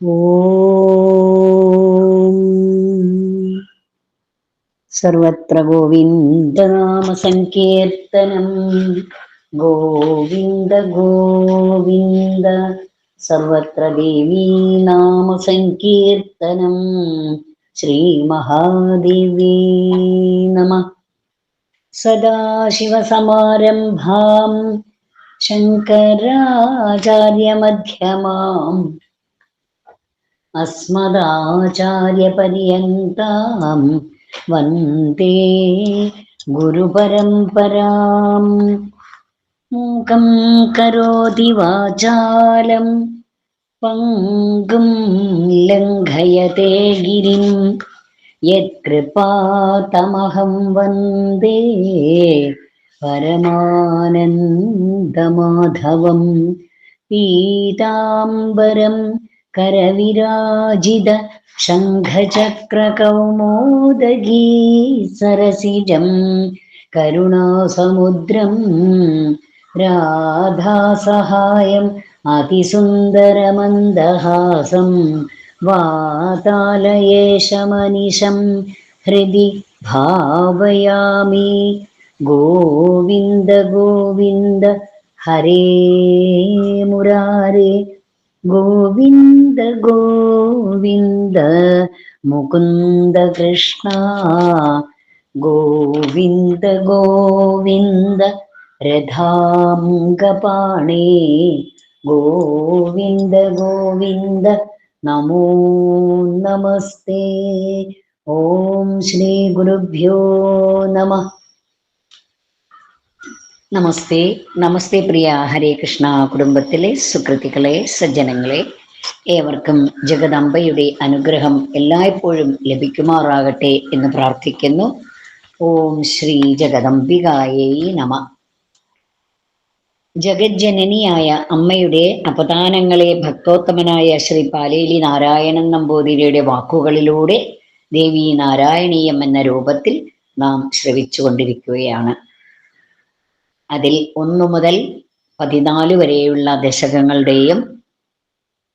ഓം സർവത്ര ഗോവിന്ദനാമ സങ്കീർത്തനം ഗോവിന്ദ ഗോവിന്ദ സർവത്ര ദേവീ നാമ സങ്കീർത്തനം ശ്രീ മഹാദേവീ നമഃ. സദാശിവസമാരംഭാം ശങ്കരാചാര്യമധ്യമാം അസ്മദാചാര്യപര്യന്താം വന്ദേ ഗുരുപരമ്പരാം. മൂകം കരോതി വാചാലം പങ്കും ലംഘയത്തെ ഗിരിം യത്കൃപാതമഹം വന്ദേ പരമാനന്ദമാധവം. പീതാംബരം കരവിരാജിത ശംഖചക്രകൗമോദഗീ സരസിജം കരുണാസമുദ്രം രാധാസഹായം അതിസുന്ദരമന്ദഹാസം വാതാലയേശമനിശം ഹൃദി ഭാവയാമി. ഗോവിന്ദ ഗോവിന്ദ ഹരേ മുരാരേ ഗോവിന്ദ ഗോവിന്ദ മുകുന്ദ കൃഷ്ണ ഗോവിന്ദ ഗോവിന്ദ രഥാംഗപാണേ ഗോവിന്ദ ഗോവിന്ദ നമോ നമസ്തേ. ഓം ശ്രീ ഗുരുഭ്യോ നമഃ. നമസ്തേ നമസ്തേ പ്രിയ ഹരേ കൃഷ്ണ കുടുംബത്തിലെ സുകൃതികളെ, സജ്ജനങ്ങളെ, ഏവർക്കും ജഗദംബയുടെ അനുഗ്രഹം എല്ലായ്പ്പോഴും ലഭിക്കുമാറാകട്ടെ എന്ന് പ്രാർത്ഥിക്കുന്നു. ഓം ശ്രീ ജഗദംബികായേ നമ. ജഗജ്ജനനിയായ അമ്മയുടെ അപദാനങ്ങളെ ഭക്തോത്തമനായ ശ്രീ പാലേലി നാരായണൻ നമ്പൂതിരിയുടെ വാക്കുകളിലൂടെ ദേവി നാരായണീയം എന്ന രൂപത്തിൽ നാം ശ്രവിച്ചുകൊണ്ടിരിക്കുകയാണ്. അതിൽ 1 മുതൽ 14 വരെയുള്ള ദശകങ്ങളുടെയും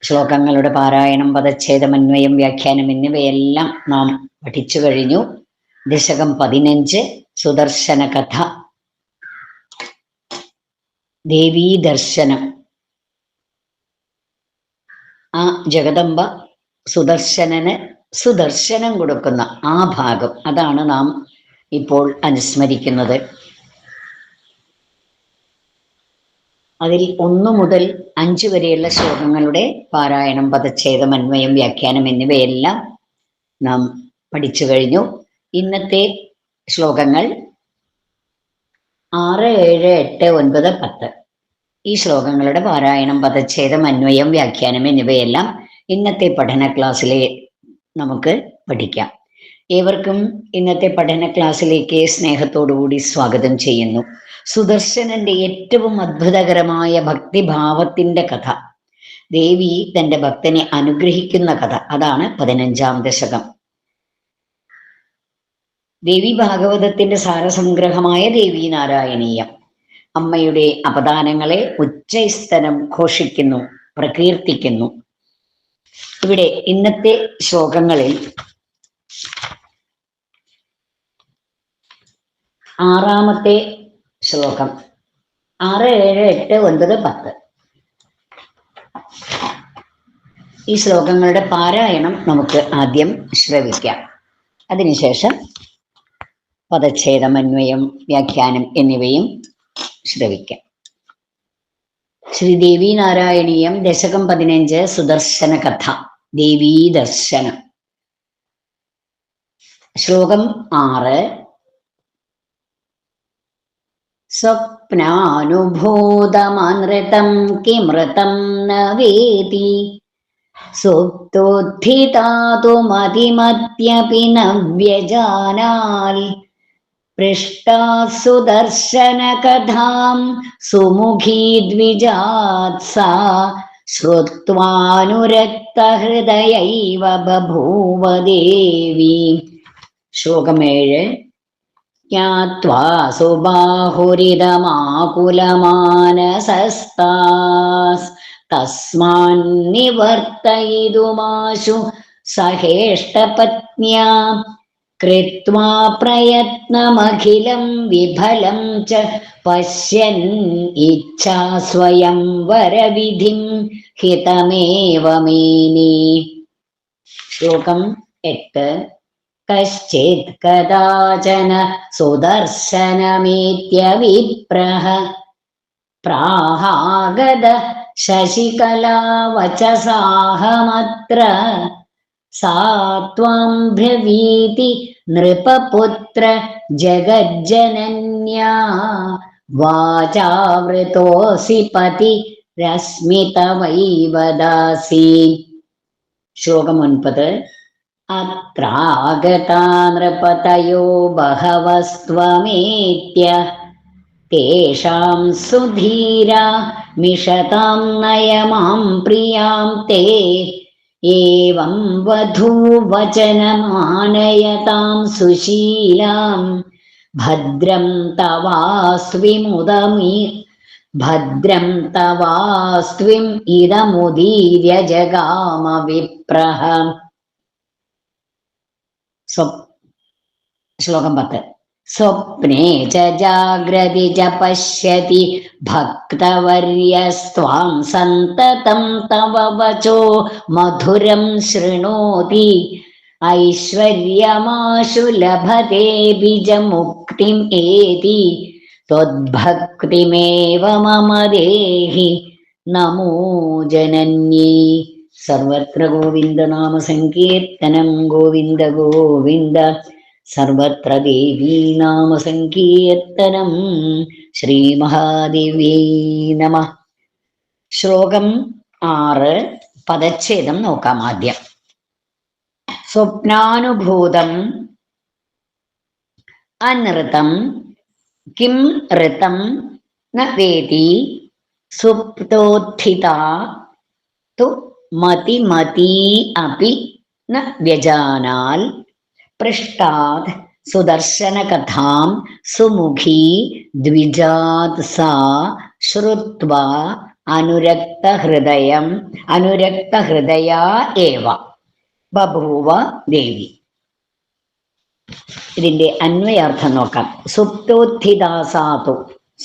ശ്ലോകങ്ങളുടെ പാരായണം, പദച്ഛേദമന്വയം, വ്യാഖ്യാനം എന്നിവയെല്ലാം നാം പഠിച്ചു കഴിഞ്ഞു. ദശകം 15 സുദർശന കഥ, ദേവീ ദർശനം. ആ ജഗദംബ സുദർശനന് സുദർശനം കൊടുക്കുന്ന ആ ഭാഗം, അതാണ് നാം ഇപ്പോൾ അനുസ്മരിക്കുന്നത്. അതിൽ 1 മുതൽ 5 വരെയുള്ള ശ്ലോകങ്ങളുടെ പാരായണം, പദച്ഛേദം, അന്വയം, വ്യാഖ്യാനം എന്നിവയെല്ലാം നാം പഠിച്ചു കഴിഞ്ഞു. ഇന്നത്തെ ശ്ലോകങ്ങൾ 6, 7, 8, 9, 10 ഈ ശ്ലോകങ്ങളുടെ പാരായണം, പദച്ഛേദം, അന്വയം, വ്യാഖ്യാനം എന്നിവയെല്ലാം ഇന്നത്തെ പഠന ക്ലാസ്സിലെ നമുക്ക് പഠിക്കാം. ഏവർക്കും ഇന്നത്തെ പഠന ക്ലാസ്സിലേക്ക് സ്നേഹത്തോടുകൂടി സ്വാഗതം ചെയ്യുന്നു. സുദർശനന്റെ ഏറ്റവും അത്ഭുതകരമായ ഭക്തിഭാവത്തിന്റെ കഥ, ദേവി തന്റെ ഭക്തനെ അനുഗ്രഹിക്കുന്ന കഥ, അതാണ് 15ാം ദശകം. ദേവി ഭാഗവതത്തിന്റെ സാരസംഗ്രഹമായ ദേവി നാരായണീയം അമ്മയുടെ അപദാനങ്ങളെ ഉച്ചസ്ഥനം ഘോഷിക്കുന്നു, പ്രകീർത്തിക്കുന്നു. ഇവിടെ ഇന്നത്തെ ശ്ലോകങ്ങളിൽ 6ാമത്തെ ശ്ലോകം, 6, 7, 8, 9, 10 ഈ ശ്ലോകങ്ങളുടെ പാരായണം നമുക്ക് ആദ്യം ശ്രവിക്കാം. അതിനുശേഷം പദച്ഛേദം, അന്വയം, വ്യാഖ്യാനം എന്നിവയും ശ്രവിക്കാം. ശ്രീദേവി നാരായണീയം ദശകം 15 സുദർശന കഥ, ദേവീ ദർശനം. ശ്ലോകം 6. സ്വപ്നാനുഭൂതമനൃതം കിമൃതം ന വേതി സുപ്തോത്ഥിതാതുമതിമദ്യപി ന വ്യജാനാൽ പൃഷ്ടാ സുദർശന കഥാം സുമുഖീ ദ്വിജാത്സാ ശ്രുത്വാനുരക്തഹൃദയൈവ ബഭൂവ ദേവി. ശ്ലോകം 7. ജ്ഞാത്വാ സുബാഹുരിതമാകുലമാനസസ്താസ് തസ്മാന്നിവർത്തയിതുമാശു സഹേഷ്ടപത്ന്യാ കൃത്വാ പ്രയത്നമഖിലം വിഫലം ച പശ്യൻ ഇച്ഛാ സ്വയം വരവിധിം ഹിതമേവ മേനി. ശ്ലോകം 8. കശ്ചിത് കദാചന സുദർശനമേത്യ വിപ്രഃ പ്രാഹാഗത ശശികലാവചസാഹമത്ര സാ ത്വാം ബ്രവീതി നൃപപുത്ര ജഗജ്ജനന്യാ വാചാവൃതോസി പതി രശ്മിതവൈവ ദാസി. ശ്ലോകം 9. അത്രാഗതാ നൃപതയോ ബഹവസ്ത്വമേത്യ തേഷാം സുധീരാ മിഷതാം നയമാം പ്രിയാം തേ ഏവം വധൂവചനമാനയതാം സുശീലാം ഭദ്രം തവാസ്വിമുദമി ഭദ്രം തവാസ്ത്വിം ഇദമുദീര്യ ജഗാമ വിപ്രഃ. ശ്ലോകം 10. സ്വപ്നേ ച ജാഗ്രതി ച പശ്യതി ഭക്തവർയസ്ത്വാം സന്തതം തവ വചോ മധുരം ശൃണോതി ഐശ്വര്യമാശു ലഭതേ ബിജമുക്തിം ഏതി ത്വദ്ഭക്തിമേവ മമ ദേഹി നമോ ജനന്യേ. സർവത്ര ഗോവിന്ദനാമ സങ്കീർത്തനം. ഗോവിന്ദ ഗോവിന്ദ. സർവത്ര ദേവീ നാമ സങ്കീർത്തനം. ശ്രീ മഹാദേവ്യൈ നമഃ. ശ്ലോകം 6. പദച്ഛേദം നോക്കാം ആദ്യം. സ്വപ്നാനുഭൂതം അനൃതം കിം ഋതം ന വേദി സുപ്തോത്ഥിതാ തു മതിമതീ അപി ന വ്യജാനാൽ പൃഷ്ടാത് സുദർശനകഥാം സുമുഖീ ദ്വിജാത് സാ ശ്രുത്വാ അനുരക്തഹൃദയാ ഏവ ബഭൂവ ദേവി. ഇതിന്റെ അന്വയാർത്ഥം നോക്കാം. സുപ്തോത്ഥിതാസാതു.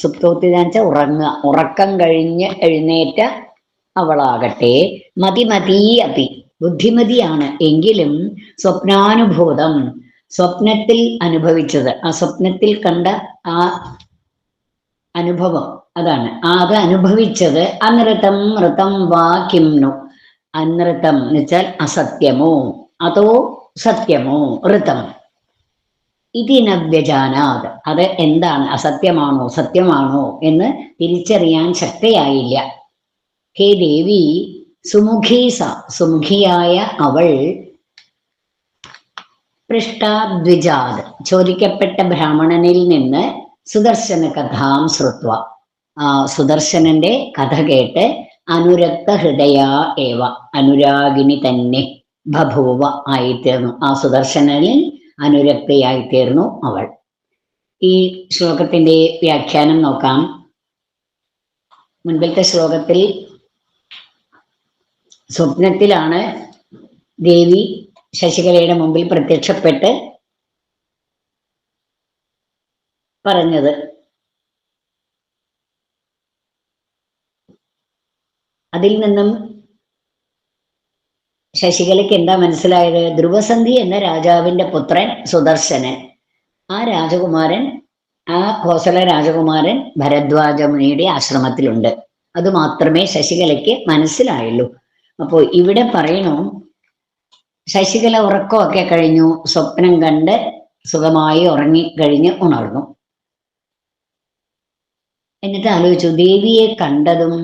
സുപ്തോത്ഥിത വെച്ചാൽ ഉറങ്ങുക, ഉറക്കം കഴിഞ്ഞ് എഴുന്നേറ്റ അവളാകട്ടെ മതിമതീ അപി ബുദ്ധിമതിയാണ് എങ്കിലും സ്വപ്നാനുഭൂതം സ്വപ്നത്തിൽ അനുഭവിച്ചത്, ആ സ്വപ്നത്തിൽ കണ്ട ആ അനുഭവം, അതാണ് അത് അനുഭവിച്ചത്. അനൃതം ഋതം വാ കിംനു. അനൃതം എന്ന് വെച്ചാൽ അസത്യമോ അതോ സത്യമോ, ഋതം ഇതിനവ്യജാനാത്, അത് എന്താണ്, അസത്യമാണോ സത്യമാണോ എന്ന് തിരിച്ചറിയാൻ ശക്തയായില്ല. ഹേ ദേവി, സുമുഖീസ സുമുഖിയായ അവൾ പൃഷ്ടാദ്വിജാത് ചോദിക്കപ്പെട്ട ബ്രാഹ്മണനിൽ നിന്ന് സുദർശന കഥാം ശ്രുത്വ ആ സുദർശനന്റെ കഥ കേട്ട് അനുരക്ത ഹൃദയ ഏവ അനുരാഗിണി തന്നെ ബഭൂവ ആയിത്തീർന്നു. ആ സുദർശനനിൽ അനുരക്തയായിത്തീർന്നു അവൾ. ഈ ശ്ലോകത്തിന്റെ വ്യാഖ്യാനം നോക്കാം. മുൻപിലത്തെ ശ്ലോകത്തിൽ സ്വപ്നത്തിലാണ് ദേവി ശശികലയുടെ മുമ്പിൽ പ്രത്യക്ഷപ്പെട്ട് പറഞ്ഞത്. അതിൽ നിന്നും ശശികലയ്ക്ക് എന്താ മനസ്സിലായത്? ധ്രുവസന്ധി എന്ന രാജാവിന്റെ പുത്രൻ സുദർശനൻ, ആ രാജകുമാരൻ, ആ കോസല രാജകുമാരൻ ഭരദ്വാജ മുനിയുടെ ആശ്രമത്തിലുണ്ട്. അത് മാത്രമേ ശശികലയ്ക്ക് മനസ്സിലായുള്ളൂ. അപ്പോൾ ഇവിടെ പറയണു, ശശികല ഉറക്കമൊക്കെ കഴിഞ്ഞു, സ്വപ്നം കണ്ട് സുഖമായി ഉറങ്ങിക്കഴിഞ്ഞ് ഉണർന്നു. എന്നിട്ട് ആലോചിച്ചു, ദേവിയെ കണ്ടതും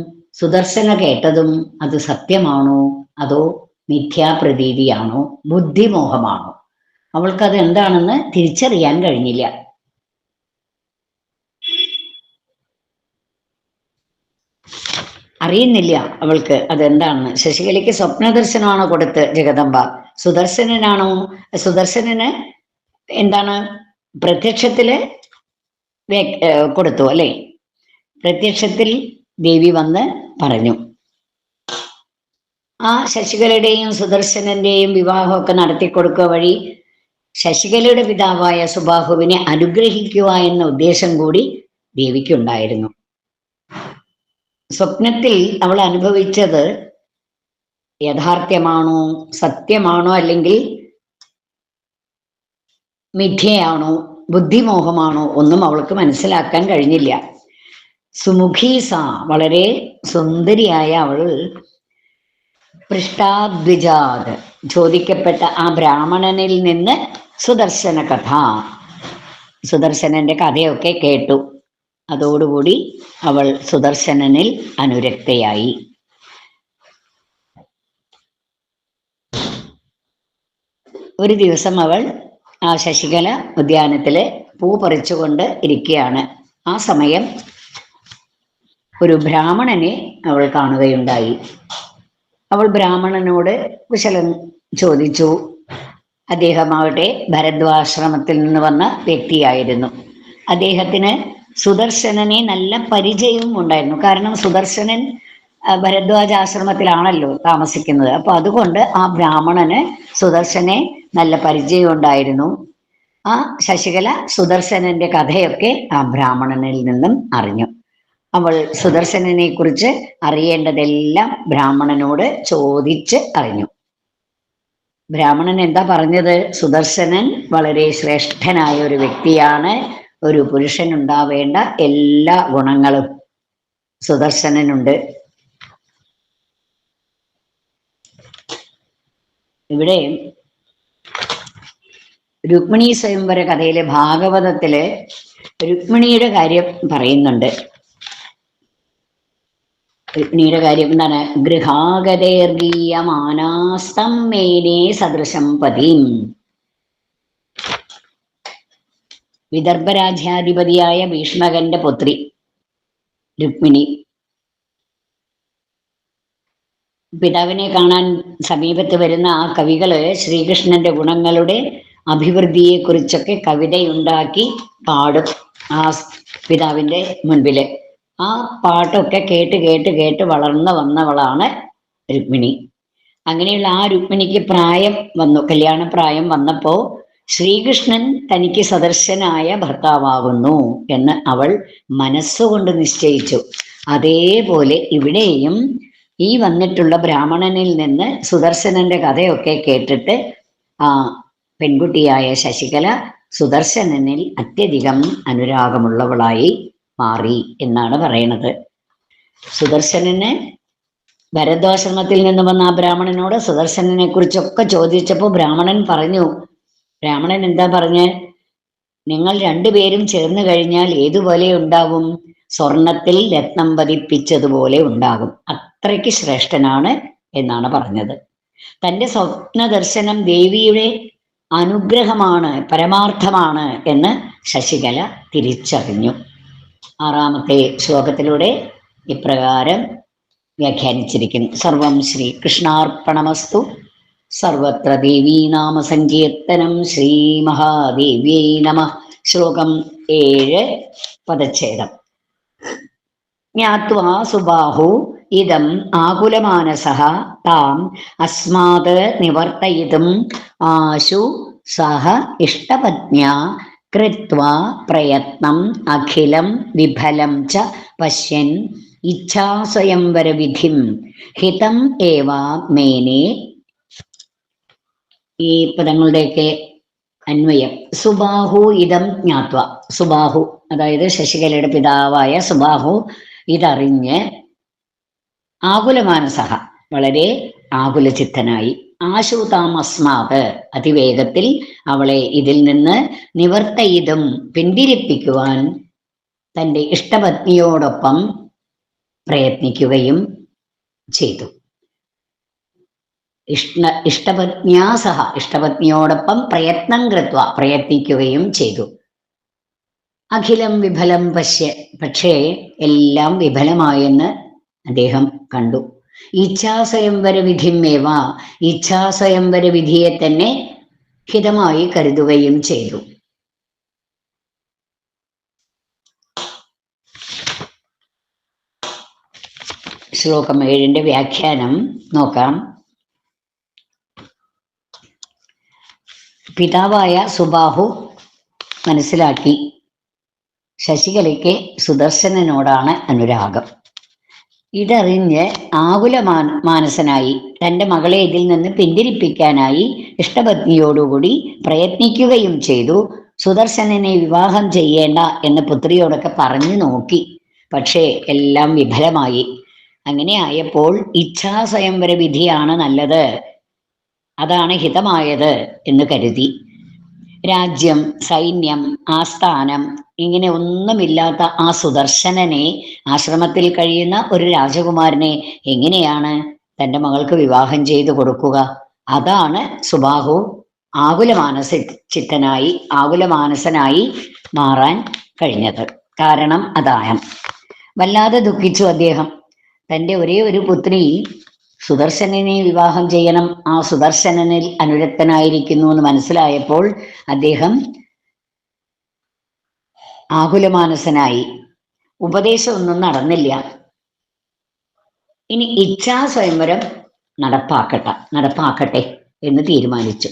സുദർശന കേട്ടതും അത് സത്യമാണോ അതോ മിഥ്യാപ്രതീതിയാണോ ബുദ്ധിമോഹമാണോ? അവൾക്കത് എന്താണെന്ന് തിരിച്ചറിയാൻ കഴിഞ്ഞില്ല. അറിയുന്നില്ല അവൾക്ക് അതെന്താണെന്ന്. ശശികലയ്ക്ക് സ്വപ്നദർശനമാണോ കൊടുത്ത് ജഗദംബ? സുദർശനനാണോ? സുദർശനന് എന്താണ് പ്രത്യക്ഷത്തില് കൊടുത്തു അല്ലെ? പ്രത്യക്ഷത്തിൽ ദേവി വന്ന് പറഞ്ഞു. ആ ശശികലയുടെയും സുദർശനന്റെയും വിവാഹമൊക്കെ നടത്തിക്കൊടുക്കുക വഴി ശശികലയുടെ പിതാവായ സുബാഹുവിനെ അനുഗ്രഹിക്കുക എന്ന ഉദ്ദേശം കൂടി ദേവിക്കുണ്ടായിരുന്നു. സ്വപ്നത്തിൽ അവൾ അനുഭവിച്ചത് യഥാർത്ഥ്യമാണോ, സത്യമാണോ, അല്ലെങ്കിൽ മിഥ്യയാണോ, ബുദ്ധിമോഹമാണോ ഒന്നും അവൾക്ക് മനസ്സിലാക്കാൻ കഴിഞ്ഞില്ല. സുമുഖീസ, വളരെ സുന്ദരിയായ അവൾ, പൃഷ്ടാദ്വിജാത്, ചോദിക്കപ്പെട്ട ആ ബ്രാഹ്മണനിൽ നിന്ന് സുദർശന കഥ, സുദർശനന്റെ കഥയൊക്കെ കേട്ടു. അതോടുകൂടി അവൾ സുദർശനനിൽ അനുരക്തയായി. ഒരു ദിവസം അവൾ ആ ശശികല ഉദ്യാനത്തില് പൂ പറിച്ചുകൊണ്ട് ഇരിക്കുകയാണ്. ആ സമയം ഒരു ബ്രാഹ്മണനെ അവൾ കാണുകയുണ്ടായി. അവൾ ബ്രാഹ്മണനോട് കുശലം ചോദിച്ചു. അദ്ദേഹമാവട്ടെ ഭരദ്വാശ്രമത്തിൽ നിന്ന് വന്ന വ്യക്തിയായിരുന്നു. അദ്ദേഹത്തിന് സുദർശനനെ നല്ല പരിചയവും ഉണ്ടായിരുന്നു. കാരണം സുദർശനൻ ഭരദ്വാജ ആശ്രമത്തിലാണല്ലോ താമസിക്കുന്നത്. അപ്പൊ അതുകൊണ്ട് ആ ബ്രാഹ്മണന് സുദർശനെ നല്ല പരിചയം ഉണ്ടായിരുന്നു. ആ ശശികല സുദർശനന്റെ കഥയൊക്കെ ആ ബ്രാഹ്മണനിൽ നിന്നും അറിഞ്ഞു. അവൾ സുദർശനനെ കുറിച്ച് അറിയേണ്ടതെല്ലാം ബ്രാഹ്മണനോട് ചോദിച്ച് അറിഞ്ഞു. ബ്രാഹ്മണൻ എന്താ പറഞ്ഞത്? സുദർശനൻ വളരെ ശ്രേഷ്ഠനായ ഒരു വ്യക്തിയാണ്. ഒരു പുരുഷൻ ഉണ്ടാവേണ്ട എല്ലാ ഗുണങ്ങളും സുദർശനനുണ്ട്. ഇവിടെ രുക്മിണി സ്വയംവര കഥയിലെ ഭാഗവതത്തില് രുക്മിണിയുടെ കാര്യം പറയുന്നുണ്ട്. രുക്മിണിയുടെ കാര്യം എന്താണ്? ഗൃഹാഗതേർഗീയമാനാസ്തം മേനേ സദൃശം പതിം. വിദർഭരാജ്യാധിപതിയായ ഭീഷ്മകന്റെ പുത്രി രുക്മിണി പിതാവിനെ കാണാൻ സമീപത്ത് വരുന്ന ആ കവികള് ശ്രീകൃഷ്ണന്റെ ഗുണങ്ങളുടെ അഭിവൃദ്ധിയെ കുറിച്ചൊക്കെ കവിതയുണ്ടാക്കി പാടും ആ പിതാവിന്റെ മുൻപില്. ആ പാട്ടൊക്കെ കേട്ട് കേട്ട് കേട്ട് വളർന്നു വന്നവളാണ് രുക്മിണി. അങ്ങനെയുള്ള ആ രുക്മിണിക്ക് പ്രായം വന്നു, കല്യാണ പ്രായം വന്നപ്പോ ശ്രീകൃഷ്ണൻ തനിക്ക് സദർശനായ ഭർത്താവാകുന്നു എന്ന് അവൾ മനസ്സുകൊണ്ട് നിശ്ചയിച്ചു. അതേപോലെ ഇവിടെയും ഈ വന്നിട്ടുള്ള ബ്രാഹ്മണനിൽ നിന്ന് സുദർശനന്റെ കഥയൊക്കെ കേട്ടിട്ട് ആ പെൺകുട്ടിയായ ശശികല സുദർശനനിൽ അത്യധികം അനുരാഗമുള്ളവളായി മാറി എന്നാണ് പറയണത്. സുദർശനന് ഭരദ്വാശ്രമത്തിൽ നിന്ന് വന്ന ആ ബ്രാഹ്മണനോട് സുദർശനനെ കുറിച്ചൊക്കെ ചോദിച്ചപ്പോൾ ബ്രാഹ്മണൻ പറഞ്ഞു, ബ്രാഹ്മണൻ എന്താ പറഞ്ഞ്? നിങ്ങൾ രണ്ടുപേരും ചേർന്ന് കഴിഞ്ഞാൽ ഏതുപോലെ ഉണ്ടാവും? സ്വർണത്തിൽ രത്നം പതിപ്പിച്ചതുപോലെ ഉണ്ടാകും. അത്രയ്ക്ക് ശ്രേഷ്ഠനാണ് എന്നാണ് പറഞ്ഞത്. തന്റെ സ്വപ്ന ദർശനം ദേവിയുടെ അനുഗ്രഹമാണ്, പരമാർത്ഥമാണ് എന്ന് ശശികല തിരിച്ചറിഞ്ഞു. 6ാമത്തെ ശ്ലോകത്തിലൂടെ ഇപ്രകാരം വ്യാഖ്യാനിച്ചിരിക്കുന്നു. സർവം ശ്രീ കൃഷ്ണാർപ്പണമസ്തു. സർവത്ര ദേവീനാമ സങ്കീർത്തനം. ശ്രീ മഹാദേവ്യൈ നമഃ. ശ്ലോകം 7 പദച്ഛേദം. ജ്ഞാത്വാ സുബാഹു ഇദം ആകുലമാനസഃ താം അസ്മാത് നിവർത്തയിതും ആശു സഹ ഇഷ്ടപത്ന്യാ കൃത്വാ പ്രയത്നം അഖിലം വിഫലം ച പശ്യൻ ഇച്ഛാസ്വയംവര വിധിം ഹിതം ഏവ മേനേ. ഈ പദങ്ങളുടെയൊക്കെ അന്വയം. സുബാഹു ഇതം ജ്ഞാത്വ. സുബാഹു അതായത് ശശികലയുടെ പിതാവായ സുബാഹു ഇതറിഞ്ഞ് ആകുലമാനസഹ, വളരെ ആകുലചിത്തനായി, ആശുതാം അസ്മാത്, അതിവേഗത്തിൽ അവളെ ഇതിൽ നിന്ന് നിവർത്തയിതും, പിന്തിരിപ്പിക്കുവാൻ തൻ്റെ ഇഷ്ടപത്നിയോടൊപ്പം പ്രയത്നിക്കുകയും ചെയ്തു. ഇഷ്ടപത്ന്യാസഹ, ഇഷ്ടപത്നിയോടൊപ്പം പ്രയത്നം കൃത്വ, പ്രയത്നിക്കുകയും ചെയ്തു. അഖിലം വിഫലം പശ്യ, പക്ഷേ എല്ലാം വിഫലമായെന്ന് അദ്ദേഹം കണ്ടു. ഇച്ഛാസ്വയംവര വിധിമേവ, ഇച്ഛാസ്വയംവര വിധിയെ തന്നെ ഹിതമായി കരുതുകയും ചെയ്തു. ശ്ലോകം 7ന്റെ വ്യാഖ്യാനം നോക്കാം. പിതാവായ സുബാഹു മനസ്സിലാക്കി ശശികലയ്ക്ക് സുദർശനനോടാണ് അനുരാഗം. ഇതറിഞ്ഞ് മാനസനായി തൻ്റെ മകളെ ഇതിൽ നിന്ന് പിന്തിരിപ്പിക്കാനായി ഇഷ്ടപത്നിയോടുകൂടി പ്രയത്നിക്കുകയും ചെയ്തു. സുദർശനനെ വിവാഹം ചെയ്യേണ്ട എന്ന് പുത്രിയോടൊക്കെ പറഞ്ഞു നോക്കി. പക്ഷേ എല്ലാം വിഫലമായി. അങ്ങനെ ആയപ്പോൾ ഇച്ഛാസ്വയംവര വിധിയാണ് നല്ലത്, അതാണ് ഹിതമായത് എന്ന് കരുതി. രാജ്യം, സൈന്യം, ആസ്ഥാനം ഇങ്ങനെ ഒന്നുമില്ലാത്ത ആ സുദർശനനെ, ആശ്രമത്തിൽ കഴിയുന്ന ഒരു രാജകുമാരനെ എങ്ങനെയാണ് തൻ്റെ മകൾക്ക് വിവാഹം ചെയ്തു കൊടുക്കുക? അതാണ് സുബാഹു ആകുലമാനസനായി മാറാൻ കഴിഞ്ഞത്. കാരണം അതാണ്. വല്ലാതെ ദുഃഖിച്ചു അദ്ദേഹം. തൻ്റെ ഒരേ ഒരു പുത്രി സുദർശനനെ വിവാഹം ചെയ്യണം, ആ സുദർശനനിൽ അനുരക്തനായിരിക്കുന്നു എന്ന് മനസ്സിലായപ്പോൾ അദ്ദേഹം ആകുലമാനസനായി. ഉപദേശമൊന്നും നടന്നില്ല. ഇനി ഇച്ഛാസ്വയംവരം നടപ്പാക്കട്ടെ എന്ന് തീരുമാനിച്ചു.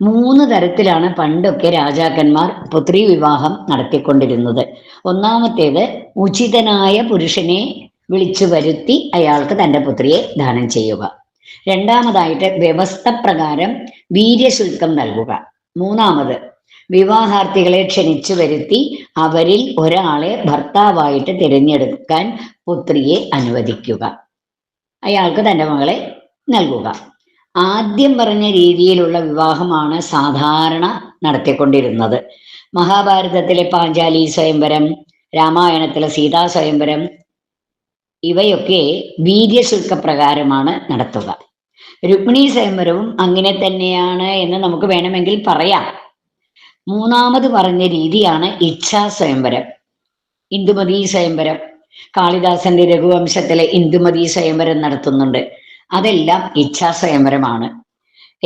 3 തരത്തിലാണ് പണ്ടൊക്കെ രാജാക്കന്മാർ പുത്രി വിവാഹം നടത്തിക്കൊണ്ടിരുന്നത്. ഒന്നാമത്തേത്, ഉചിതനായ പുരുഷനെ വിളിച്ചു വരുത്തി അയാൾക്ക് തൻ്റെ പുത്രിയെ ദാനം ചെയ്യുക. രണ്ടാമതായിട്ട്, വ്യവസ്ഥ പ്രകാരം വീര്യശുൽക്കം നൽകുക. മൂന്നാമത്, വിവാഹാർത്ഥികളെ ക്ഷണിച്ചു വരുത്തി അവരിൽ ഒരാളെ ഭർത്താവായിട്ട് തിരഞ്ഞെടുക്കാൻ പുത്രിയെ അനുവദിക്കുക, അയാൾക്ക് തൻ്റെ മകളെ നൽകുക. ആദ്യം പറഞ്ഞ രീതിയിലുള്ള വിവാഹമാണ് സാധാരണ നടത്തിക്കൊണ്ടിരുന്നത്. മഹാഭാരതത്തിലെ പാഞ്ചാലി സ്വയംവരം, രാമായണത്തിലെ സീതാ സ്വയംവരം ഇവയൊക്കെ വീര്യശുൽക്ക പ്രകാരമാണ് നടത്തുക. രുക്മിണി സ്വയംവരവും അങ്ങനെ തന്നെയാണ് എന്ന് നമുക്ക് വേണമെങ്കിൽ പറയാം. മൂന്നാമത് പറഞ്ഞ രീതിയാണ് ഇച്ഛാ സ്വയംവരം, ഇന്ദുമതി സ്വയംവരം. കാളിദാസന്റെ രഘുവംശത്തിലെ ഇന്ദുമതി സ്വയംവരം നടത്തുന്നുണ്ട്. അതെല്ലാം ഇച്ഛാ സ്വയംവരമാണ്.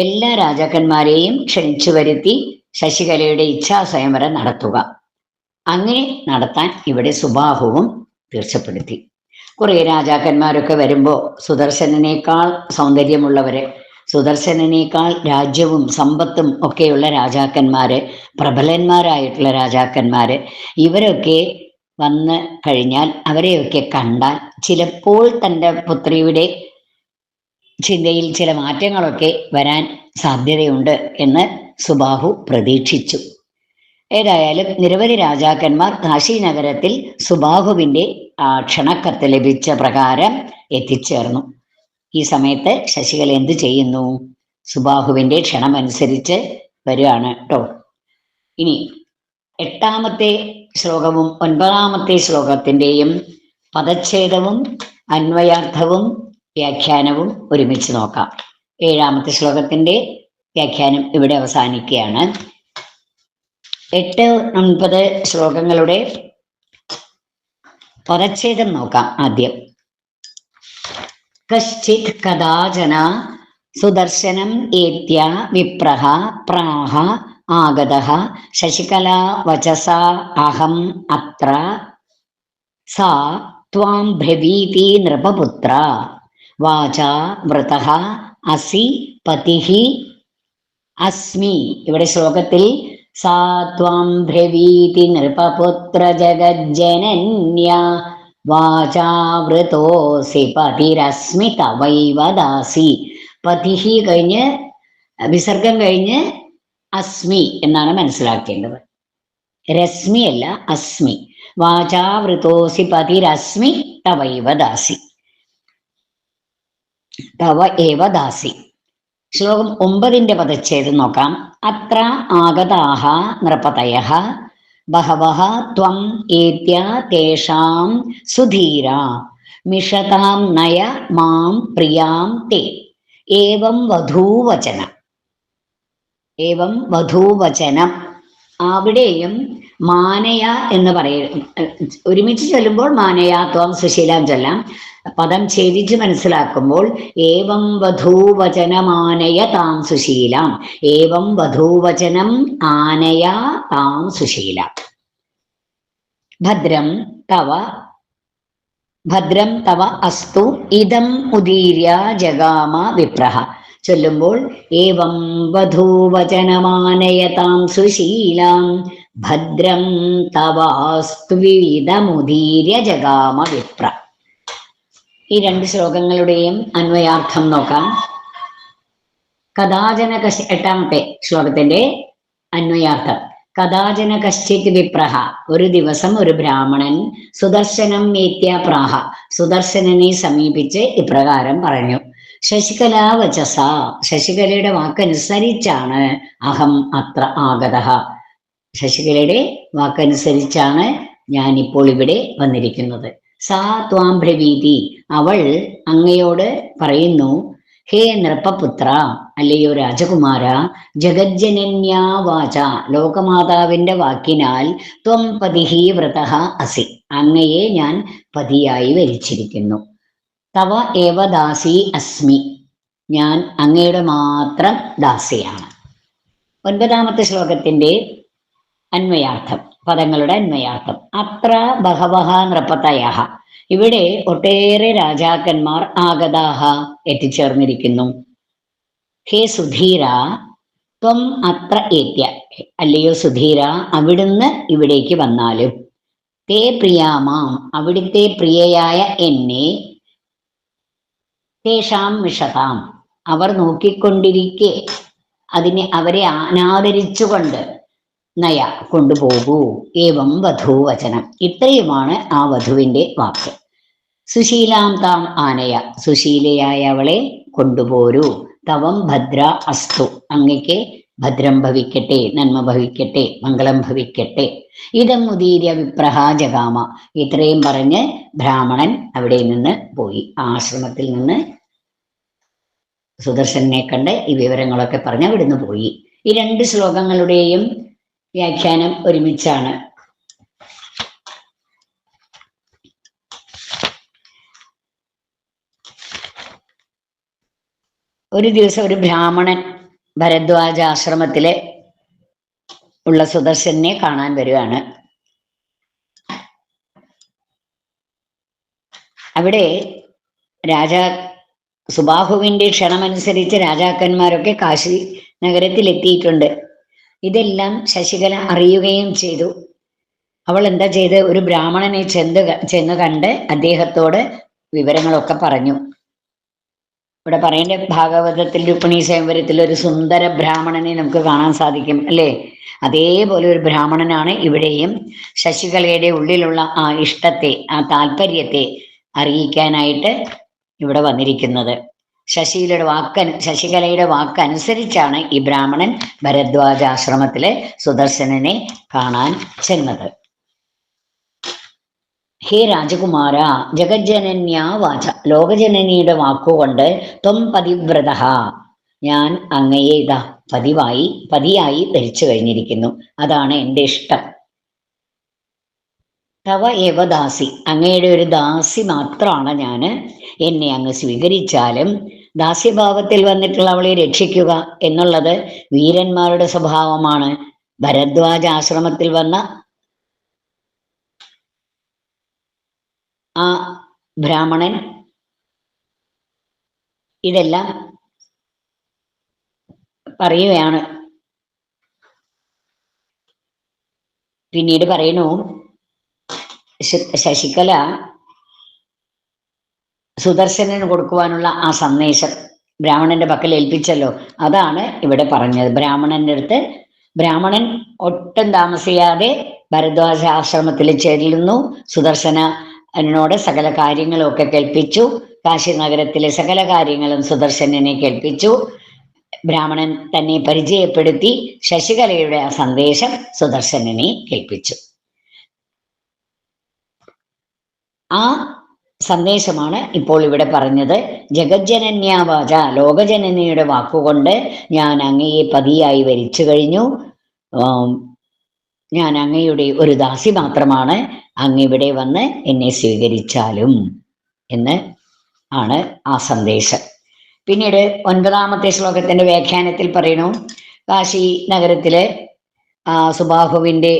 എല്ലാ രാജാക്കന്മാരെയും ക്ഷണിച്ചു വരുത്തി ശശികലയുടെ ഇച്ഛാ സ്വയംവരം നടത്തുക. അങ്ങനെ നടത്താൻ ഇവിടെ സുബാഹുവും തീർച്ചപ്പെടുത്തി. കുറെ രാജാക്കന്മാരൊക്കെ വരുമ്പോൾ സുദർശനനേക്കാൾ സൗന്ദര്യമുള്ളവര്, സുദർശനനേക്കാൾ രാജ്യവും സമ്പത്തും ഒക്കെയുള്ള രാജാക്കന്മാര്, പ്രബലന്മാരായിട്ടുള്ള രാജാക്കന്മാര്, ഇവരൊക്കെ വന്ന് കഴിഞ്ഞാൽ അവരെയൊക്കെ കണ്ടാൽ ചിലപ്പോൾ തൻ്റെ പുത്രിയുടെ ചിന്തയിൽ ചില മാറ്റങ്ങളൊക്കെ വരാൻ സാധ്യതയുണ്ട് എന്ന് സുബാഹു പ്രതീക്ഷിച്ചു. ഏതായാലും നിരവധി രാജാക്കന്മാർ കാശി നഗരത്തിൽ സുബാഹുവിൻ്റെ ക്ഷണക്കത്ത് ലഭിച്ച പ്രകാരം എത്തിച്ചേർന്നു. ഈ സമയത്ത് ശശികല എന്ത് ചെയ്യുന്നു? സുബാഹുവിൻ്റെ ക്ഷണമനുസരിച്ച് വരികയാണ് കേട്ടോ. ഇനി 8ാമത്തെ ശ്ലോകവും 9ാമത്തെ ശ്ലോകത്തിൻ്റെയും പദച്ഛേദവും അന്വയാർത്ഥവും വ്യാഖ്യാനവും ഒരുമിച്ച് നോക്കാം. 7ാമത്തെ ശ്ലോകത്തിൻ്റെ വ്യാഖ്യാനം ഇവിടെ അവസാനിക്കുകയാണ്. 8, 9 ശ്ലോകങ്ങളുടെ പദച്ഛേദം നോക്കാം ആദ്യം. കശ്ചിത് കഥാചന സുദർശനം ഏത്യ വിപ്രഹ പ്രാഹ ആഗതഃ ശശികലാ വചസാ അഹം അത്ര സാ ത്വാം ബ്രവീതി നൃപപുത്ര വാചാ വൃതഃ അസി പതിഹി അസ്മി. ഇവിടെ ശ്ലോകത്തിൽ സാ ത്വാം ബ്രവീതി നൃപപുത്ര ജഗജ്ജനന്യ വാചാ വൃതോസി പതിരസ്മി തവൈവ ദാസി. പതിഹി കഴിഞ്ഞ് വിസർഗം കഴിഞ്ഞ് അസ്മി എന്നാണ് മനസ്സിലാക്കേണ്ടത്. രശ്മി അല്ല, അസ്മി. വാചാ വൃതോസി പതിരസ്മി തവൈവ ദാസി, തവ ഏവ ദാസി. ശ്ലോകം 9ന്റെ പദച്ഛേദം നോക്കാം. അത്ര ആഗതാഹ നൃപതയഃ ബഹവഃ ത്വം ഏത്യ തേഷാം സുധീര മിഷതാം നയ മാം പ്രിയാം തേ. ഏവം വധൂവചനം. അവിടെയും മാനയ എന്ന് ഒരുമിച്ച് ചൊല്ലുമ്പോൾ മാനയ ത്വം സുശീലാം ചൊല്ലാം. പദം ഛേദിച്ച് മനസ്സിലാക്കുമ്പോൾ ഏവം വധൂവചനമാനയ താം സുശീലാം, ഏവം വധൂവചനം ആനയ താം സുശീലാം. ഭദ്രം തവ അസ്തു ഇദം ഉദീര്യ ജഗാമ വിപ്രഹ. ചൊല്ലുമ്പോൾ ഏവം വധൂവചനമാനയതാം സുശീലാം ഭദ്രം തവാസ്തു വിവിധമുദീര്യ ജഗാമ വിപ്ര. ഈ രണ്ട് ശ്ലോകങ്ങളുടെയും അന്വയാർത്ഥം നോക്കാം. കഥാചന എട്ടാമത്തെ ശ്ലോകത്തിന്റെ അന്വയാർത്ഥം. കഥാചന കശ്ചിത് വിപ്രഹ, ഒരു ദിവസം ഒരു ബ്രാഹ്മണൻ സുദർശനം മേത്യ പ്രാഹ, സുദർശനനെ സമീപിച്ച് ഇപ്രകാരം പറഞ്ഞു. ശശികല വചസ, ശശികലയുടെ വാക്കനുസരിച്ചാണ് അഹം അത്ര ആഗത, ശശികലയുടെ വാക്കനുസരിച്ചാണ് ഞാൻ ഇപ്പോൾ ഇവിടെ വന്നിരിക്കുന്നത്. സാ ത്വാം ബ്രവീതി, അവൾ അങ്ങയോട് പറയുന്നു. ഹേ നൃപ്പപുത്ര, അല്ലയോ രാജകുമാര, ജഗജ്ജനന്യാ വാച, ലോകമാതാവിന്റെ വാക്കിനാൽ ത്വം പതിഹി വ്രതഃ അസി, അങ്ങയെ ഞാൻ പതിയായി വരിച്ചിരിക്കുന്നു. തവ ഏവ ദാസി അസ്മി, ഞാൻ അങ്ങയുടെ മാത്രം ദാസിയാണ്. 9ാമത്തെ ശ്ലോകത്തിന്റെ അന്വയാർത്ഥം, പദങ്ങളുടെ അന്വയാർത്ഥം. അത്ര ബഹവഃ നൃപതയഃ, ഇവിടെ ഒട്ടേറെ രാജാക്കന്മാർ ആഗതാഹ എത്തിച്ചേർന്നിരിക്കുന്നു. ഹേ സുധീര ത്വം അത്ര ഏത്യ, അല്ലയോ സുധീര അവിടുന്ന് ഇവിടേക്ക് വന്നാലും. തേ പ്രിയാമാം, അവിടുത്തെ പ്രിയയായ എന്നെ, തേഷാം മിഷതാം, അവർ നോക്കിക്കൊണ്ടിരിക്കെ അവരെ അനാദരിച്ചുകൊണ്ട് നയ കൊണ്ടുപോകൂ. ഏവം വധൂവചനം, ഇത്രയുമാണ് ആ വധുവിന്റെ വാക്ക്. സുശീലാം താം ആനയ, സുശീലയായ അവളെ കൊണ്ടുപോരൂ. തവം ഭദ്ര അസ്തു, അങ്ങയ്ക്ക് ഭദ്രം ഭവിക്കട്ടെ, നന്മ ഭവിക്കട്ടെ, മംഗളം ഭവിക്കട്ടെ. ഇതം ഉദീര്യ വിപ്രഹ ജഗാമ, ഇത്രയും പറഞ്ഞ് ബ്രാഹ്മണൻ അവിടെ നിന്ന് പോയി. ആശ്രമത്തിൽ നിന്ന് സുദർശനെ കണ്ട് ഈ വിവരങ്ങളൊക്കെ പറഞ്ഞ് അവിടുന്ന് പോയി. ഈ രണ്ട് ശ്ലോകങ്ങളുടെയും വ്യാഖ്യാനം ഒരുമിച്ചാണ്. ഒരു ദിവസം ഒരു ബ്രാഹ്മണൻ ഭരദ്വാജ ആശ്രമത്തിലെ ഉള്ള സുദർശനെ കാണാൻ വരികയാണ്. അവിടെ സുബാഹുവിന്റെ ക്ഷണമനുസരിച്ച് രാജാക്കന്മാരൊക്കെ കാശി നഗരത്തിൽ എത്തിയിട്ടുണ്ട്. ഇതെല്ലാം ശശികല അറിയുകയും ചെയ്തു. അവൾ എന്താ ചെയ്ത്, ഒരു ബ്രാഹ്മണനെ ചെന്ന് കണ്ട് അദ്ദേഹത്തോട് വിവരങ്ങളൊക്കെ പറഞ്ഞു. ഇവിടെ പറയേണ്ട ഭാഗവതത്തിൽ രുക്മിണീ സ്വയംവരത്തിൽ ഒരു സുന്ദര ബ്രാഹ്മണനെ നമുക്ക് കാണാൻ സാധിക്കും അല്ലേ? അതേപോലെ ഒരു ബ്രാഹ്മണനാണ് ഇവിടെയും ശശികലയുടെ ഉള്ളിലുള്ള ആ ഇഷ്ടത്തെ, ആ താല്പര്യത്തെ അറിയിക്കാനായിട്ട് ഇവിടെ വന്നിരിക്കുന്നത്. ശശികലയുടെ വാക്കനുസരിച്ചാണ് ഈ ബ്രാഹ്മണൻ ഭരദ്വാജാശ്രമത്തിലെ സുദർശനനെ കാണാൻ ചെന്നത്. ഹേ രാജകുമാര, ജഗജ്ജനന്യാ വാച, ലോകജനനിയുടെ വാക്കുകൊണ്ട് ത്വം പതിവ്രത, ഞാൻ അങ്ങയെ ഇതാ പതിയായി ധരിച്ചു കഴിഞ്ഞിരിക്കുന്നു. അതാണ് എൻ്റെ ഇഷ്ടം. തവ ഏവ ദാസി, അങ്ങയുടെ ഒരു ദാസി മാത്രമാണ് ഞാന്. എന്നെ അങ്ങ് സ്വീകരിച്ചാലും ദാസ്യഭാവത്തിൽ വന്നിട്ടുള്ള അവളെ രക്ഷിക്കുക എന്നുള്ളത് വീരന്മാരുടെ സ്വഭാവമാണ്. ഭരദ്വാജ ആശ്രമത്തിൽ വന്ന ആ ബ്രാഹ്മണൻ ഇതെല്ലാം പറയുകയാണ്. പിന്നീട് പറയുന്നു, ശശികല സുദർശനന് കൊടുക്കുവാനുള്ള ആ സന്ദേശം ബ്രാഹ്മണന്റെ പക്കൽ ഏൽപ്പിച്ചല്ലോ, അതാണ് ഇവിടെ പറഞ്ഞത്. ബ്രാഹ്മണൻ ഒട്ടും താമസിയാതെ ഭരദ്വാജ ആശ്രമത്തിൽ ചെല്ലുന്നു. സുദർശനോട് സകല കാര്യങ്ങളും ഒക്കെ കേൾപ്പിച്ചു. കാശി നഗരത്തിലെ സകല കാര്യങ്ങളും സുദർശനനെ കേൾപ്പിച്ചു. ബ്രാഹ്മണൻ തന്നെ പരിചയപ്പെടുത്തി ശശികലയുടെ ആ സന്ദേശം സുദർശനനെ കേൾപ്പിച്ചു. ആ സന്ദേശമാണ് ഇപ്പോൾ ഇവിടെ പറഞ്ഞത്. ജഗജ്ജനന്യാവാച, ലോകജനനിയുടെ വാക്കുകൊണ്ട് ഞാൻ അങ്ങയെ പതിയായി വരിച്ചു കഴിഞ്ഞു. ഞാൻ അങ്ങയുടെ ഒരു ദാസി മാത്രമാണ്. അങ്ങിവിടെ വന്ന് എന്നെ സ്വീകരിച്ചാലും എന്ന് ആണ് ആ സന്ദേശം. പിന്നീട് 9ാമത്തെ ശ്ലോകത്തിന്റെ വ്യാഖ്യാനത്തിൽ പറയുന്നു, കാശി നഗരത്തിലെ സുബാഹുവിന്റെ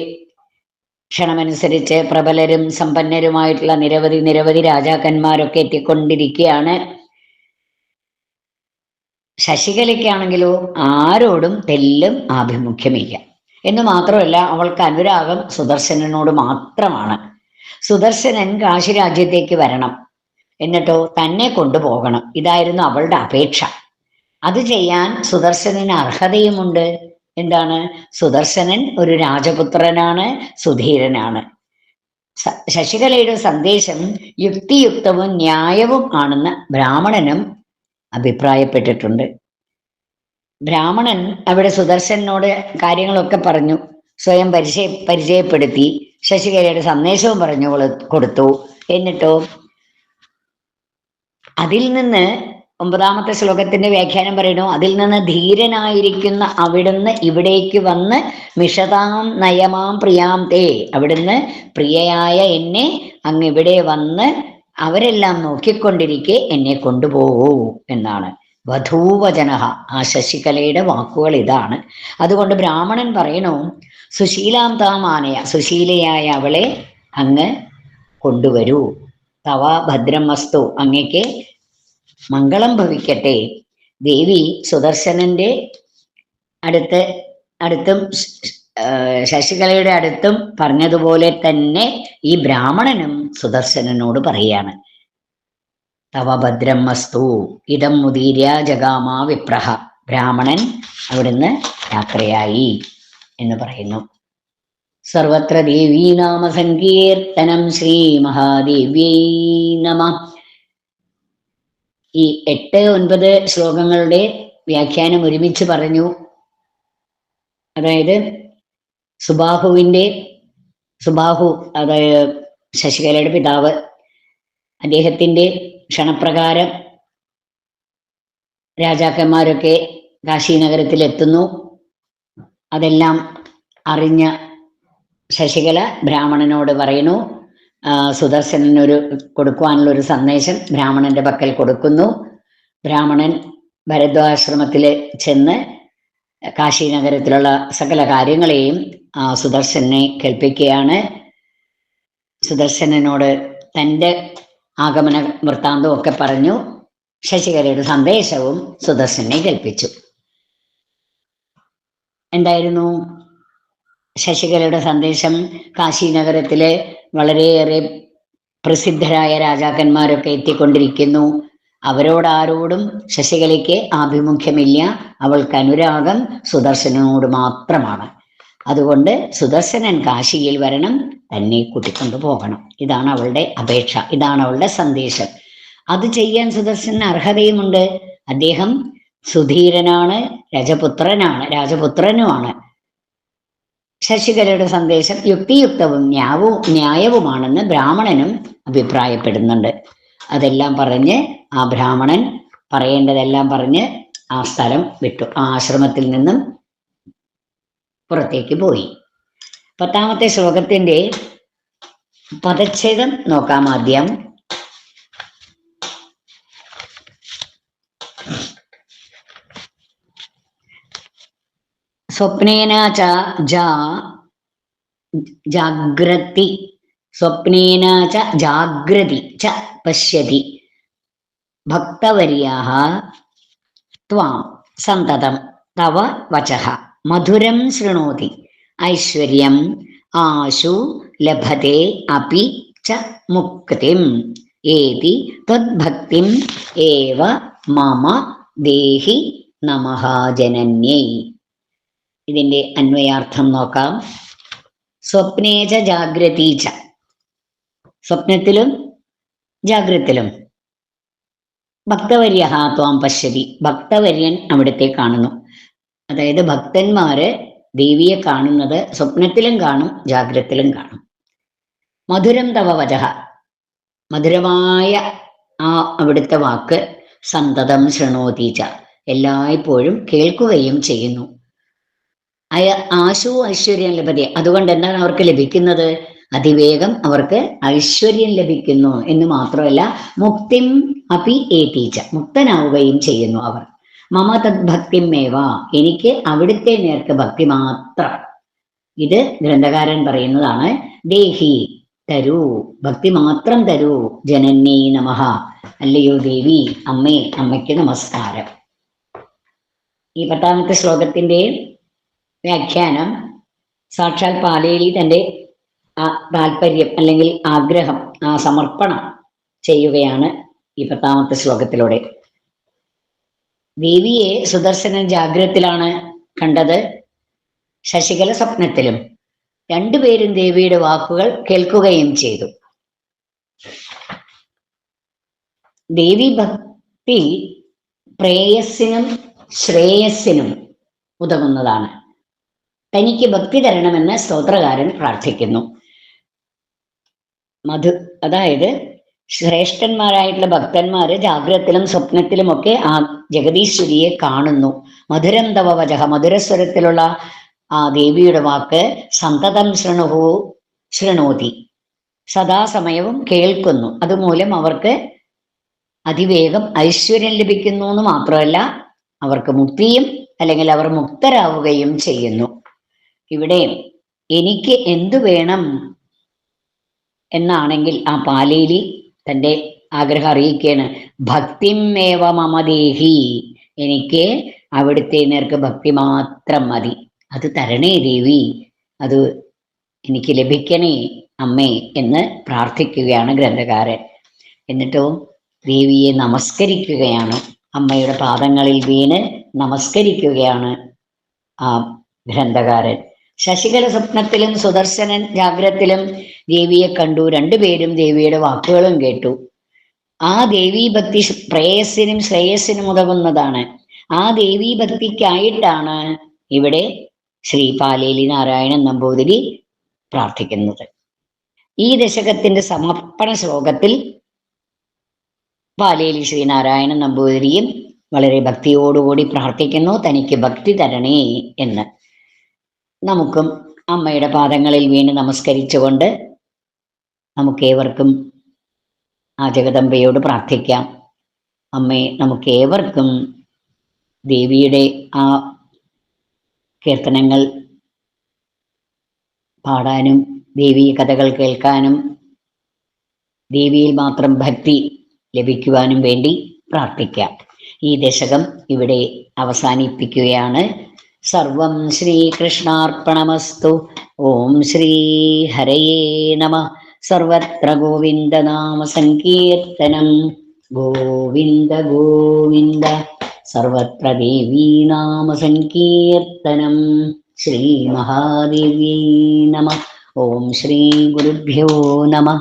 ക്ഷണമനുസരിച്ച് പ്രബലരും സമ്പന്നരുമായിട്ടുള്ള നിരവധി രാജാക്കന്മാരൊക്കെ എത്തിക്കൊണ്ടിരിക്കുകയാണ്. ശശികലയ്ക്കാണെങ്കിലോ ആരോടും തെല്ലും ആഭിമുഖ്യമില്ല. എന്ന് മാത്രമല്ല, അവൾക്ക് അനുരാഗം സുദർശനനോട് മാത്രമാണ്. സുദർശനൻ കാശി രാജ്യത്തേക്ക് വരണം, എന്നിട്ടോ തന്നെ കൊണ്ടുപോകണം. ഇതായിരുന്നു അവളുടെ അപേക്ഷ. അത് ചെയ്യാൻ സുദർശനന് അർഹതയുമുണ്ട്. എന്താണ്? സുദർശനൻ ഒരു രാജപുത്രനാണ്, സുധീരനാണ്. ശശികലയുടെ സന്ദേശം യുക്തിയുക്തവും ന്യായവും ആണെന്ന് ബ്രാഹ്മണനും അഭിപ്രായപ്പെട്ടിട്ടുണ്ട്. ബ്രാഹ്മണൻ അവിടെ സുദർശനോട് കാര്യങ്ങളൊക്കെ പറഞ്ഞു, സ്വയം പരിചയപ്പെടുത്തി, ശശികലയുടെ സന്ദേശവും പറഞ്ഞു കൊടുത്തു. എന്നിട്ടോ അതിൽ നിന്ന് 9ാമത്തെ ശ്ലോകത്തിന്റെ വ്യാഖ്യാനം പറയുന്നു, അതിൽ നിന്ന് ധീരനായിരിക്കുന്ന അവിടുന്ന് ഇവിടേക്ക് വന്ന് മിഷതാം നയമാം പ്രിയാം തേ, അവിടുന്ന് പ്രിയയായ എന്നെ അങ്ങ് ഇവിടെ വന്ന് അവരെല്ലാം നോക്കിക്കൊണ്ടിരിക്കെ എന്നെ കൊണ്ടുപോകൂ എന്നാണ്. വധൂവചന, ആ ശശികലയുടെ വാക്കുകൾ ഇതാണ്. അതുകൊണ്ട് ബ്രാഹ്മണൻ പറയണു, സുശീലാം താമാനയ, സുശീലയായ അവളെ അങ്ങ് കൊണ്ടുവരൂ. തവ ഭദ്രം വസ്തു, അങ്ങയ്ക്ക് മംഗളം ഭവിക്കട്ടെ. ദേവി സുദർശനന്റെ അടുത്തും ശശികലയുടെ അടുത്തും പറഞ്ഞതുപോലെ തന്നെ ഈ ബ്രാഹ്മണനും സുദർശനനോട് പറയാണ്, തവ ഭദ്രം വസ്തു ഇതം മുദീര്യ ജഗാമാ വിപ്രഹ. ബ്രാഹ്മണൻ അവിടുന്ന് യാത്രയായി എന്ന് പറയുന്നു. സർവത്ര ദേവീനാമ സങ്കീർത്തനം ശ്രീ മഹാദേവ്യൈ നമഃ. ഈ 8, 9 ശ്ലോകങ്ങളുടെ വ്യാഖ്യാനം ഒരുമിച്ച് പറഞ്ഞു. അതായത് സുബാഹു, അതായത് ശശികലയുടെ പിതാവ്, അദ്ദേഹത്തിന്റെ ക്ഷണപ്രകാരം രാജാക്കന്മാരൊക്കെ കാശീനഗരത്തിൽ എത്തുന്നു. അതെല്ലാം അറിഞ്ഞ ശശികല ബ്രാഹ്മണനോട് പറയുന്നു, സുദർശനൊരു കൊടുക്കുവാനുള്ള ഒരു സന്ദേശം ബ്രാഹ്മണന്റെ പക്കൽ കൊടുക്കുന്നു. ബ്രാഹ്മണൻ ഭരദ്വാശ്രമത്തിൽ ചെന്ന് കാശീനഗരത്തിലുള്ള സകല കാര്യങ്ങളെയും സുദർശനെ കേൾപ്പിക്കുകയാണ്. സുദർശനോട് തൻ്റെ ആഗമന വൃത്താന്തവും ഒക്കെ പറഞ്ഞു. ശശികലയുടെ സന്ദേശവും സുദർശനെ കേൾപ്പിച്ചു. എന്തായിരുന്നു ശശികലയുടെ സന്ദേശം? കാശീനഗരത്തിലെ വളരെയേറെ പ്രസിദ്ധരായ രാജാക്കന്മാരൊക്കെ എത്തിക്കൊണ്ടിരിക്കുന്നു. അവരോടാരോടും ശശികലയ്ക്ക് ആഭിമുഖ്യമില്ല. അവൾക്ക് അനുരാഗം സുദർശനോട് മാത്രമാണ്. അതുകൊണ്ട് സുദർശനൻ കാശിയിൽ വരണം, തന്നെ കൂട്ടിക്കൊണ്ടു പോകണം. ഇതാണ് അവളുടെ അപേക്ഷ, ഇതാണ് അവളുടെ സന്ദേശം. അത് ചെയ്യാൻ സുദർശനന് അർഹതയുമുണ്ട്. അദ്ദേഹം സുധീരനാണ്, രാജപുത്രനുമാണ്. ശശികലയുടെ സന്ദേശം യുക്തിയുക്തവും ന്യായവുമാണെന്ന് ബ്രാഹ്മണനും അഭിപ്രായപ്പെടുന്നുണ്ട്. അതെല്ലാം പറഞ്ഞ് ആ ബ്രാഹ്മണൻ പറയേണ്ടതെല്ലാം പറഞ്ഞ് ആ സ്ഥലം വിട്ടു. ആ ആശ്രമത്തിൽ നിന്നും പുറത്തേക്ക് പോയി. 10ാമത്തെ ശ്ലോകത്തിന്റെ പദച്ഛേദം നോക്കാം ആദ്യം. സ്വപ്നേന ച ജാഗ്രതി, സ്വപ്നേന ച ജാഗ്രതി ച പശ്യതി ഭക്തവര്യാഃ ത്വാം സന്തതം തവ വചഃ മധുരം ശൃണോതി ഐശ്വര്യം ആശു ലഭത്തെ അപി ച മുക്തിം ഏതി ത്വദ്ഭക്തിം ഏവ മമ ദേഹി നമഃ ജനന്യൈ. ഇതിന്റെ അന്വയാർത്ഥം നോക്കാം. സ്വപ്നേച ജാഗ്രതീച, സ്വപ്നത്തിലും ജാഗ്രത്തിലും. ഭക്തവര്യഃ ത്വാം പശ്യതി, ഭക്തവര്യൻ അവിടുത്തെ കാണുന്നു. അതായത് ഭക്തന്മാര് ദേവിയെ കാണുന്നത് സ്വപ്നത്തിലും കാണും, ജാഗ്രത്തിലും കാണും. മധുരം തവ വചഃ, മധുരമായ ആ അവിടുത്തെ വാക്ക് സന്തതം ശൃണോതീച, എല്ലായ്പ്പോഴും കേൾക്കുകയും ചെയ്യുന്നു. ആശു ഐശ്വര്യം ലഭത്തെ, അതുകൊണ്ട് എന്താണ് അവർക്ക് ലഭിക്കുന്നത്? അതിവേഗം അവർക്ക് ഐശ്വര്യം ലഭിക്കുന്നു എന്ന് മാത്രമല്ല, മുക്തിം അപി ഏതീച്ച, മുക്തനാവുകയും ചെയ്യുന്നു അവർ. മമ തദ് ഭക്തിമേവ, എനിക്ക് അവിടുത്തെ നേർക്ക് ഭക്തി മാത്രം. ഇത് ഗ്രന്ഥകാരൻ പറയുന്നതാണ്. ദേഹി, തരൂ, ഭക്തി മാത്രം തരൂ. ജനന്യൈ നമഃ, അല്ലയോ ദേവി, അമ്മേ, അമ്മയ്ക്ക് നമസ്കാരം. ഈ 10ാമത്തെ ശ്ലോകത്തിന്റെ വ്യാഖ്യാനം സാക്ഷാൽ പാലേലി തന്റെ ആ താല്പര്യം അല്ലെങ്കിൽ ആഗ്രഹം, ആ സമർപ്പണം ചെയ്യുകയാണ് ഈ 10ാമത്തെ ശ്ലോകത്തിലൂടെ. ദേവിയെ സുദർശനൻ ജാഗ്രതത്തിലാണ് കണ്ടത്, ശശികല സ്വപ്നത്തിലും. രണ്ടുപേരും ദേവിയുടെ വാക്കുകൾ കേൾക്കുകയും ചെയ്തു. ദേവി ഭക്തി പ്രേയസ്സിനും ശ്രേയസ്സിനും ഉതകുന്നതാണ്. തനിക്ക് ഭക്തി തരണമെന്ന് സ്തോത്രകാരൻ പ്രാർത്ഥിക്കുന്നു. അതായത് ശ്രേഷ്ഠന്മാരായിട്ടുള്ള ഭക്തന്മാര് ജാഗ്രതത്തിലും സ്വപ്നത്തിലുമൊക്കെ ആ ജഗദീശ്വരിയെ കാണുന്നു. മധുരം തവ വചഃ, മധുരസ്വരത്തിലുള്ള ആ ദേവിയുടെ വാക്ക് സന്തതം ശൃണോതി, സദാസമയവും കേൾക്കുന്നു. അതുമൂലം അവർക്ക് അതിവേഗം ഐശ്വര്യം ലഭിക്കുന്നു എന്ന് മാത്രമല്ല, അവർക്ക് മുക്തിയും അല്ലെങ്കിൽ അവർ മുക്തരാവുകയും ചെയ്യുന്നു. ഇവിടെ എനിക്ക് എന്തു വേണം എന്നാണെങ്കിൽ ആ പാലേലി തൻ്റെ ആഗ്രഹം അറിയിക്കുകയാണ്. ഭക്തിമേവ മമ ദേഹി, എനിക്ക് അവിടുത്തെ നേർക്ക് ഭക്തി മാത്രം മതി, അത് തരണേ ദേവി, അത് എനിക്ക് ലഭിക്കണേ അമ്മേ എന്ന് പ്രാർത്ഥിക്കുകയാണ് ഗ്രന്ഥകാരൻ. എന്നിട്ടോ ദേവിയെ നമസ്കരിക്കുകയാണ്, അമ്മയുടെ പാദങ്ങളിൽ വീണ് നമസ്കരിക്കുകയാണ് ആ ഗ്രന്ഥകാരൻ. ശശികല സ്വപ്നത്തിലും സുദർശനൻ ജാഗ്രതത്തിലും ദേവിയെ കണ്ടു. രണ്ടുപേരും ദേവിയുടെ വാക്കുകളും കേട്ടു. ആ ദേവീഭക്തി പ്രേയസ്സിനും ശ്രേയസ്സിനും ഉതകുന്നതാണ്. ആ ദേവീഭക്തിക്കായിട്ടാണ് ഇവിടെ ശ്രീ പാലേലി നാരായണൻ നമ്പൂതിരി പ്രാർത്ഥിക്കുന്നത്. ഈ ദശകത്തിന്റെ സമർപ്പണ ശ്ലോകത്തിൽ പാലേലി ശ്രീനാരായണൻ നമ്പൂതിരിയും വളരെ ഭക്തിയോടുകൂടി പ്രാർത്ഥിക്കുന്നു, തനിക്ക് ഭക്തി തരണേ എന്ന്. നമുക്കും അമ്മയുടെ പാദങ്ങളിൽ വീണ് നമസ്കരിച്ചുകൊണ്ട് നമുക്കേവർക്കും ആ ജഗദംബയോട് പ്രാർത്ഥിക്കാം. അമ്മേ, നമുക്കേവർക്കും ദേവിയുടെ ആ കീർത്തനങ്ങൾ പാടാനും ദേവീ കഥകൾ കേൾക്കാനും ദേവിയിൽ മാത്രം ഭക്തി ലഭിക്കുവാനും വേണ്ടി പ്രാർത്ഥിക്കാം. ഈ ദശകം ഇവിടെ അവസാനിപ്പിക്കുകയാണ്. സർവം ശ്രീകൃഷ്ണാർപ്പണമസ്തു. ഓം ശ്രീ ഹരയേ നമഃ. സർവത്ര ഗോവിന്ദനാമ സങ്കീർത്തനം. ഗോവിന്ദ ഗോവിന്ദ സർവത്ര ദേവീനാമ സങ്കീർത്തനം. ശ്രീ മഹാദേവ്യൈ നമഃ. ഓം ശ്രീ ഗുരുഭ്യോ നമഃ.